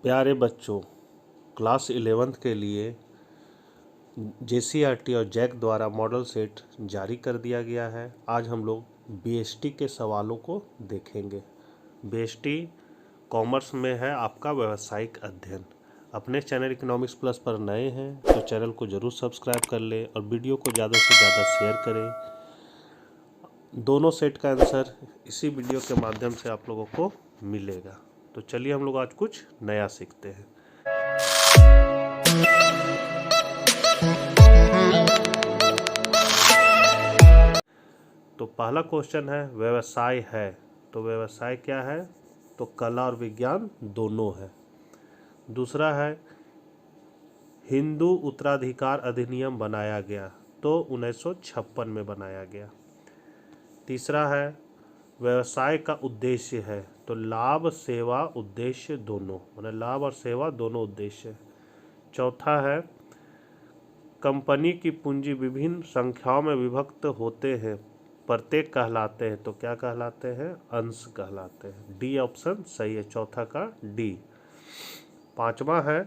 प्यारे बच्चों, class 11th के लिए JCRT और जैक द्वारा मॉडल सेट जारी कर दिया गया है। आज हम लोग BST के सवालों को देखेंगे। BST कॉमर्स में है आपका व्यावसायिक अध्ययन। अपने चैनल इकोनॉमिक्स प्लस पर नए हैं तो चैनल को ज़रूर सब्सक्राइब कर लें और वीडियो को ज़्यादा से ज़्यादा शेयर करें। दोनों सेट का आंसर इसी वीडियो के माध्यम से आप लोगों को मिलेगा। तो चलिए हम लोग आज कुछ नया सीखते हैं। तो पहला क्वेश्चन है व्यवसाय है, तो व्यवसाय क्या है? तो कला और विज्ञान दोनों है। दूसरा है हिंदू उत्तराधिकार अधिनियम बनाया गया, तो 1956 में बनाया गया। तीसरा है व्यवसाय का उद्देश्य है, तो लाभ सेवा उद्देश्य दोनों, मतलब लाभ और सेवा दोनों उद्देश्य। चौथा है कंपनी की पूंजी विभिन्न संख्याओं में विभक्त होते हैं, प्रत्येक कहलाते हैं, तो क्या कहलाते हैं? अंश कहलाते हैं। डी ऑप्शन सही है, चौथा का डी। पांचवा है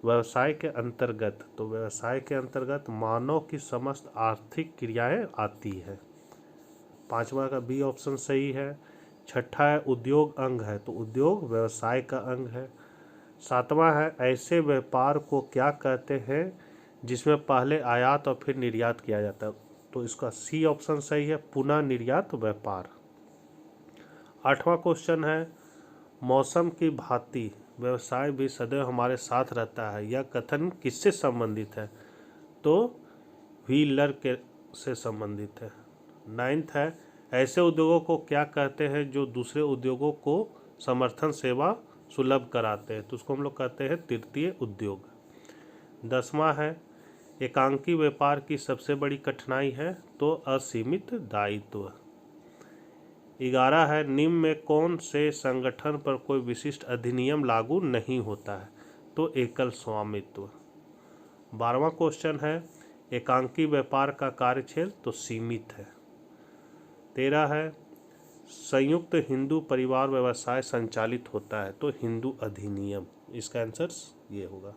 व्यवसाय के अंतर्गत, तो व्यवसाय के अंतर्गत मानव की समस्त आर्थिक क्रियाएं आती है, पांचवा का बी ऑप्शन सही है। छठा है उद्योग अंग है, तो उद्योग व्यवसाय का अंग है। सातवां है ऐसे व्यापार को क्या कहते हैं जिसमें पहले आयात और फिर निर्यात किया जाता है, तो इसका सी ऑप्शन सही है, पुनः निर्यात व्यापार। आठवां क्वेश्चन है मौसम की भांति व्यवसाय भी सदैव हमारे साथ रहता है, यह कथन किससे संबंधित है? तो व्हीलर के से संबंधित है। नाइन्थ है ऐसे उद्योगों को क्या कहते हैं जो दूसरे उद्योगों को समर्थन सेवा सुलभ कराते हैं, तो उसको हम लोग कहते हैं तृतीय उद्योग। 10वां है एकांकी व्यापार की सबसे बड़ी कठिनाई है, तो असीमित दायित्व। 11 है निम्न में कौन से संगठन पर कोई विशिष्ट अधिनियम लागू नहीं होता है, तो एकल स्वामित्व। 12वां क्वेश्चन है एकांकी व्यापार का कार्यक्षेत्र, तो सीमित है। 13 है संयुक्त हिंदू परिवार व्यवसाय संचालित होता है, तो हिंदू अधिनियम, इसका आंसर ये होगा।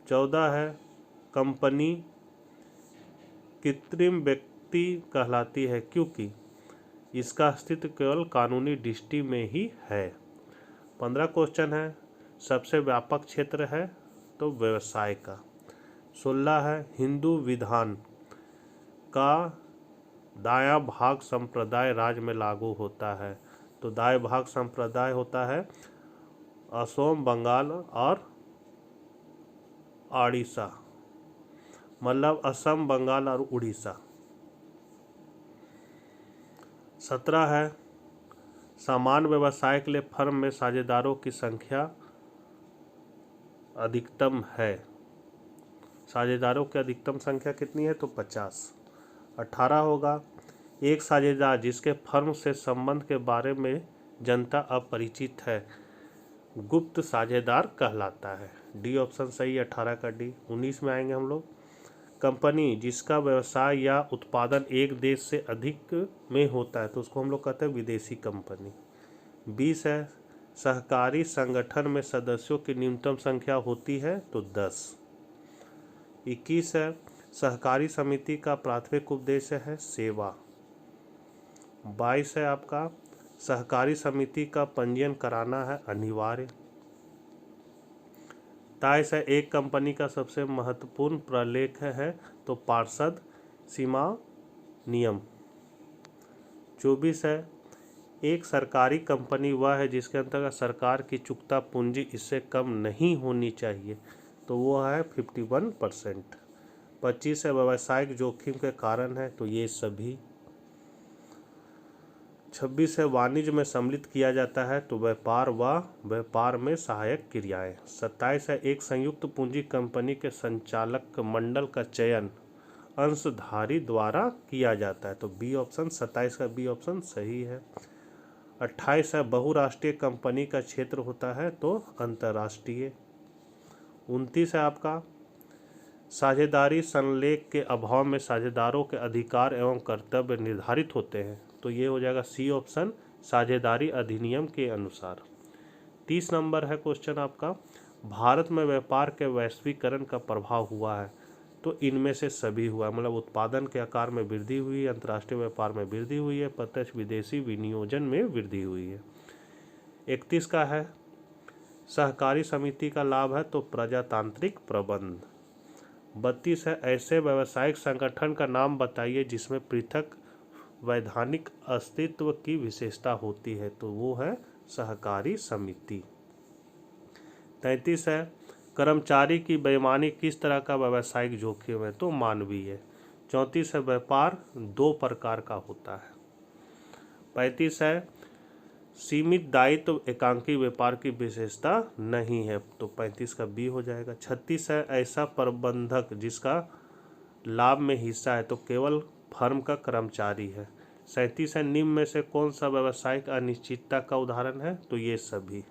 14 है कंपनी कृत्रिम व्यक्ति कहलाती है क्योंकि इसका अस्तित्व केवल कानूनी दृष्टि में ही है। 15 क्वेश्चन है सबसे व्यापक क्षेत्र है, तो व्यवसाय का। 16 है हिंदू विधान का दाया भाग संप्रदाय राज्य में लागू होता है, तो दाया भाग संप्रदाय होता है असम, बंगाल और ओडिशा, मतलब असम, बंगाल और उड़ीसा। 17 है समान व्यवसाय के लिए फर्म में साझेदारों की संख्या अधिकतम है, साझेदारों की अधिकतम संख्या कितनी है? तो 50। 18 होगा एक साझेदार जिसके फर्म से संबंध के बारे में जनता अपरिचित है गुप्त साझेदार कहलाता है। डी ऑप्शन सही है, 18 का डी। 19 में आएंगे हम लोग कंपनी जिसका व्यवसाय या उत्पादन एक देश से अधिक में होता है, तो उसको हम लोग कहते हैं विदेशी कंपनी। 20 है सहकारी संगठन में सदस्यों की न्यूनतम संख्या होती है, तो 10। 21 है सहकारी समिति का प्राथमिक उद्देश्य है सेवा। 22 है आपका सहकारी समिति का पंजीयन कराना है अनिवार्य। 23 है एक कंपनी का सबसे महत्वपूर्ण प्रलेख है, तो पार्षद सीमा नियम। 24 है एक सरकारी कंपनी वह है जिसके अंतर्गत सरकार की चुकता पूंजी इससे कम नहीं होनी चाहिए, तो वो है 51%। 25 है व्यावसायिक जोखिम के कारण है, तो ये सभी। 26 है वाणिज्य में सम्मिलित किया जाता है, तो व्यापार व व्यापार में सहायक क्रियाएं। 27 है एक संयुक्त पूंजी कंपनी के संचालक मंडल का चयन अंशधारी द्वारा किया जाता है, तो बी ऑप्शन 27 का बी ऑप्शन सही है। 28 है बहुराष्ट्रीय कंपनी का क्षेत्र होता है, तो अंतर्राष्ट्रीय। 29 है आपका साझेदारी संलेख के अभाव में साझेदारों के अधिकार एवं कर्तव्य निर्धारित होते हैं, तो ये हो जाएगा सी ऑप्शन साझेदारी अधिनियम के अनुसार। 30 नंबर है क्वेश्चन आपका, भारत में व्यापार के वैश्वीकरण का प्रभाव हुआ है, तो इनमें से सभी हुआ, मतलब उत्पादन के आकार में वृद्धि हुई, अंतर्राष्ट्रीय व्यापार में वृद्धि हुई है, प्रत्यक्ष विदेशी विनियोजन में वृद्धि हुई है। 31 का है, सहकारी समिति का लाभ है, तो प्रजातांत्रिक प्रबंध। 32 है, ऐसे व्यावसायिक संगठन का नाम बताइए जिसमें पृथक वैधानिक अस्तित्व की विशेषता होती है, तो वो है सहकारी समिति। 33 है, कर्मचारी की बेईमानी किस तरह का व्यावसायिक जोखिम है, तो मानवीय। 34 है, व्यापार 2 प्रकार का होता है। 35 है, सीमित दायित्व एकांकी व्यापार की विशेषता नहीं है, तो 35 का बी हो जाएगा। 36 है, ऐसा प्रबंधक जिसका लाभ में हिस्सा है, तो केवल फर्म का कर्मचारी है। 37 है, निम्न में से कौन सा व्यावसायिक अनिश्चितता का उदाहरण है, तो ये सभी।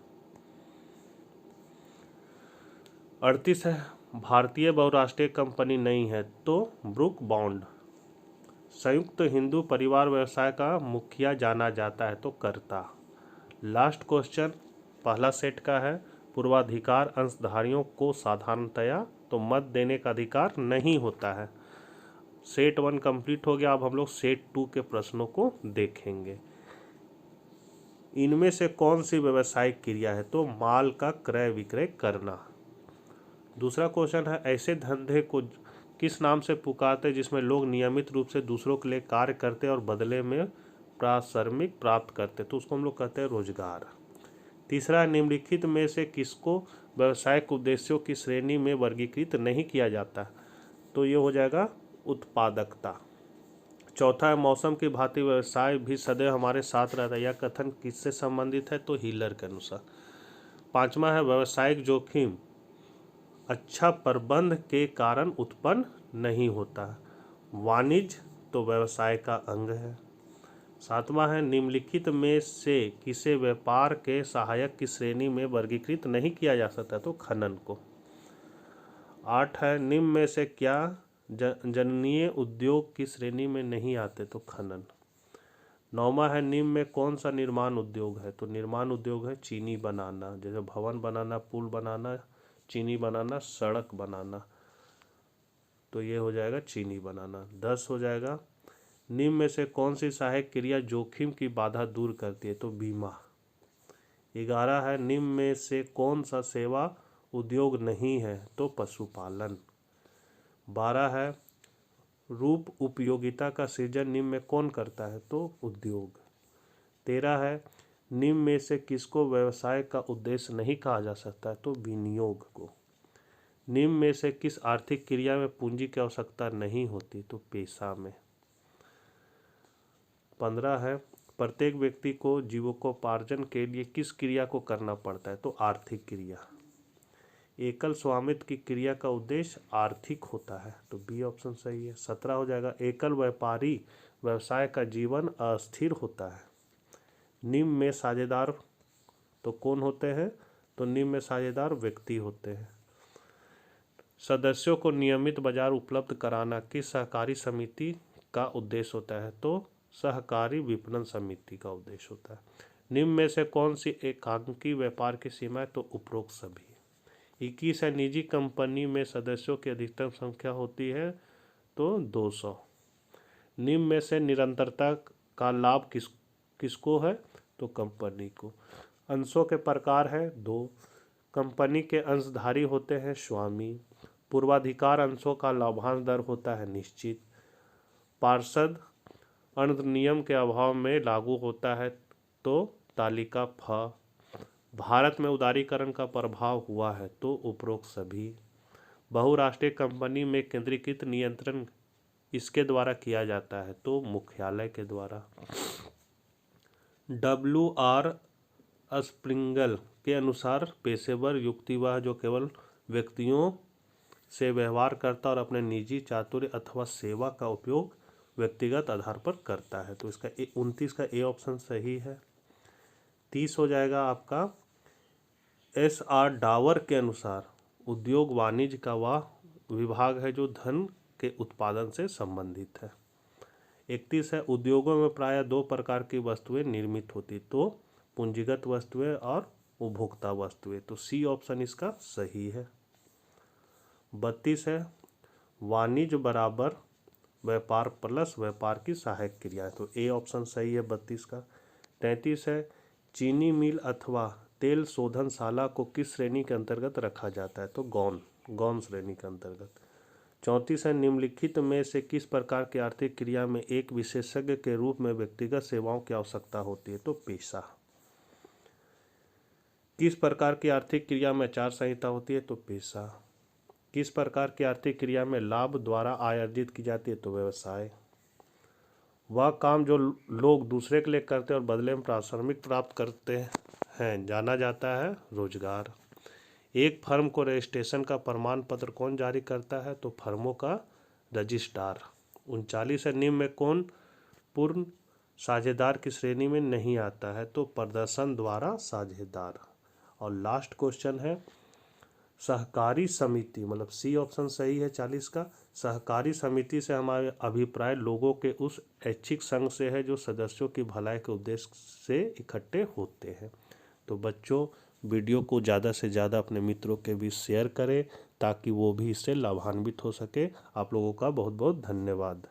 38 है, भारतीय बहुराष्ट्रीय कंपनी नहीं है, तो ब्रुक बॉन्ड। संयुक्त हिंदू परिवार व्यवसाय का मुखिया जाना जाता है, तो कर्ता। लास्ट क्वेश्चन पहला सेट का है, पूर्वाधिकार अंशधारियों को साधारणतया तो मत देने का अधिकार नहीं होता है। सेट 1 कंप्लीट हो गया, अब हम लोग सेट 2 के प्रश्नों को देखेंगे। इनमें से कौन सी व्यावसायिक क्रिया है, तो माल का क्रय विक्रय करना। दूसरा क्वेश्चन है, ऐसे धंधे को किस नाम से पुकारते हैं जिसमें लोग नियमित रूप से दूसरों के लिए कार्य करते और बदले में पारिश्रमिक प्राप्त करते, तो उसको हम लोग कहते हैं रोजगार। तीसरा, निम्नलिखित में से किसको व्यावसायिक उद्देश्यों की श्रेणी में वर्गीकृत नहीं किया जाता, तो ये हो जाएगा उत्पादकता। चौथा है, मौसम की भांति व्यवसाय भी सदैव हमारे साथ रहता है, यह कथन किससे संबंधित है, तो हीलर के अनुसार। पांचवा है, व्यावसायिक जोखिम अच्छा प्रबंध के कारण उत्पन्न नहीं होता, वाणिज्य तो व्यवसाय का अंग है। सातवां है, निम्नलिखित में से किसे व्यापार के सहायक की श्रेणी में वर्गीकृत नहीं किया जा सकता, तो खनन को। 8 है, निम्न में से क्या जननीय उद्योग की श्रेणी में नहीं आते, तो खनन। 9वां है, निम्न में कौन सा निर्माण उद्योग है, तो निर्माण उद्योग है चीनी बनाना, जैसे भवन बनाना, पुल बनाना, चीनी बनाना, सड़क बनाना, तो ये हो जाएगा चीनी बनाना। 10 हो जाएगा, निम्न में से कौन सी सहायक क्रिया जोखिम की बाधा दूर करती है, तो बीमा। 11 है, निम्न में से कौन सा सेवा उद्योग नहीं है, तो पशुपालन। 12 है, रूप उपयोगिता का सृजन निम्न में कौन करता है, तो उद्योग। 13 है, निम्न में से किसको व्यवसाय का उद्देश्य नहीं कहा जा सकता, तो विनियोग को। निम्न में से किस आर्थिक क्रिया में पूंजी की आवश्यकता नहीं होती, तो पेशा में। 15 है, प्रत्येक व्यक्ति को जीविकोपार्जन के लिए किस क्रिया को करना पड़ता है, तो आर्थिक क्रिया। एकल स्वामित्व की क्रिया का उद्देश्य आर्थिक होता है, तो बी ऑप्शन सही है। 17 हो जाएगा, एकल व्यापारी व्यवसाय का जीवन अस्थिर होता है। निम्न में साझेदार तो कौन होते हैं, तो निम्न में साझेदार व्यक्ति होते हैं। सदस्यों को नियमित बाजार उपलब्ध कराना किस सहकारी समिति का उद्देश्य होता है, तो सहकारी विपणन समिति का उद्देश्य होता है। निम्न में से कौन सी एकांकी व्यापार की सीमा है, तो उपरोक्त सभी। 21 है, निजी कंपनी में सदस्यों की अधिकतम संख्या होती है, तो 200। निम्न में से निरंतरता का लाभ किसको है, तो कंपनी को। अंशों के प्रकार है 2, कंपनी के अंशधारी होते हैं स्वामी, पूर्वाधिकार अंशों का लाभांश दर होता है निश्चित, पार्षद नियम के अभाव में लागू होता है, तो तालिका फ। भारत में उदारीकरण का प्रभाव हुआ है, तो उपरोक्त सभी। बहुराष्ट्रीय कंपनी में केंद्रीकृत नियंत्रण इसके द्वारा किया जाता है, तो मुख्यालय के द्वारा। WR स्प्रिंगल के अनुसार पेशेवर युक्ति वह जो केवल व्यक्तियों से व्यवहार करता और अपने निजी चातुर्य अथवा सेवा का उपयोग व्यक्तिगत आधार पर करता है, तो इसका 29 का ए ऑप्शन सही है। 30 हो जाएगा आपका, SR डावर के अनुसार उद्योग वाणिज्य का वह विभाग है जो धन के उत्पादन से संबंधित है। 31 है, उद्योगों में प्रायः 2 प्रकार की वस्तुएं निर्मित होती, तो पूंजीगत वस्तुएं और उपभोक्ता वस्तुएं। तो सी ऑप्शन इसका सही है। 32 है वाणिज्य बराबर व्यापार प्लस व्यापार की सहायक क्रियाएं। तो ए ऑप्शन सही है 32 का। 33 है चीनी मिल अथवा तेल शोधनशाला को किस श्रेणी के अंतर्गत रखा जाता है। तो गौण श्रेणी के अंतर्गत। 34 है निम्नलिखित में से किस प्रकार की आर्थिक क्रिया में एक विशेषज्ञ के रूप में व्यक्तिगत सेवाओं की आवश्यकता होती है। तो पेशा। किस प्रकार की आर्थिक क्रिया में आचार संहिता होती है। तो पेशा। किस प्रकार की आर्थिक क्रिया में लाभ द्वारा आय अर्जित की जाती है। तो व्यवसाय। वह काम जो लोग दूसरे के लिए करते हैं और बदले में पारिश्रमिक प्राप्त करते हैं जाना जाता है रोजगार। एक फर्म को रजिस्ट्रेशन का प्रमाण पत्र कौन जारी करता है। तो फर्मों का रजिस्ट्रार। 39 है निम्न में कौन पूर्ण साझेदार की श्रेणी में नहीं आता है। तो प्रदर्शन द्वारा साझेदार। और लास्ट क्वेश्चन है सहकारी समिति, मतलब सी ऑप्शन सही है 40 का। सहकारी समिति से हमारे अभिप्राय लोगों के उस ऐच्छिक संघ से है जो सदस्यों की भलाई के उद्देश्य से इकट्ठे होते हैं। तो बच्चों वीडियो को ज़्यादा से ज़्यादा अपने मित्रों के बीच शेयर करें ताकि वो भी इससे लाभान्वित हो सके। आप लोगों का बहुत बहुत धन्यवाद।